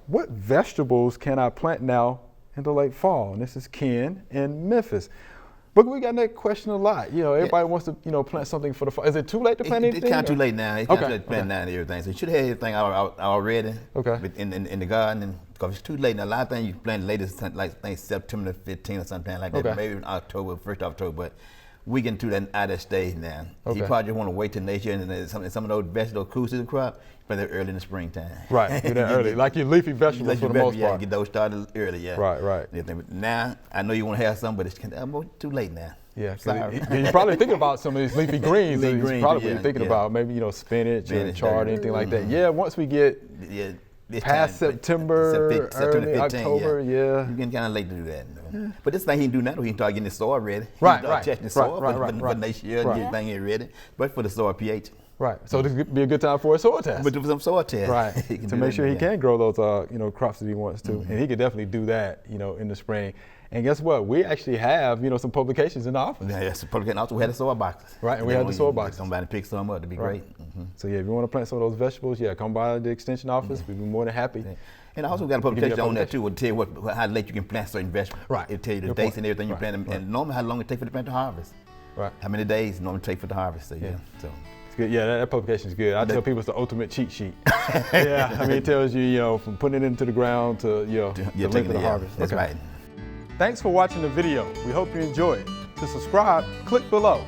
what vegetables can I plant now in the late fall? And this is Ken in Memphis. But we got that question a lot. Everybody wants to, plant something for the fall. Is it too late to plant anything? It's kind of too late now. It's kind of too late to plant now and everything. So you should have everything already in the garden. Because it's too late now. A lot of things you plant latest, like things September 15th or something like that. Maybe in October, 1st October. But we getting to that out of stage now. You probably just want to wait till next year, and some of those vegetables, crude season crop, plant that early in the springtime. Right, do that early. Like your leafy vegetables for the most part. Get those started early, Right. Now, I know you want to have some, but it's too late now. Yeah, you're probably thinking about some of these leafy greens. You're probably thinking about maybe, spinach or chard, anything like that. Yeah, once we get past September, early 15, October, you're getting kind of late to do that. But this thing he can do now, he can start getting the soil ready. Right. Testing the soil for next year, and get everything ready. But for the soil pH. Right. So this could be a good time for a soil test. But do some soil test. Right. To make sure he can grow those, crops that he wants to, and he could definitely do that, in the spring. And guess what? We actually have, some publications in the office. Yeah, some publications. Also, we had the soil boxes. Right, and we had the soil boxes. Somebody pick some up, it'd be great. So yeah, if you want to plant some of those vegetables, come by the extension office. We'd be more than happy. And I also got a publication on that too. It'll tell you how late you can plant certain vegetables. Right. It'll tell you the dates and everything you plant them, and normally how long it takes for the plant to harvest. Right. How many days normally take for the harvest. So it's good. Yeah, that publication is good. I tell people it's the ultimate cheat sheet. It tells you, from putting it into the ground to the length of the harvest. That's right. Thanks for watching the video. We hope you enjoyed. To subscribe, click below.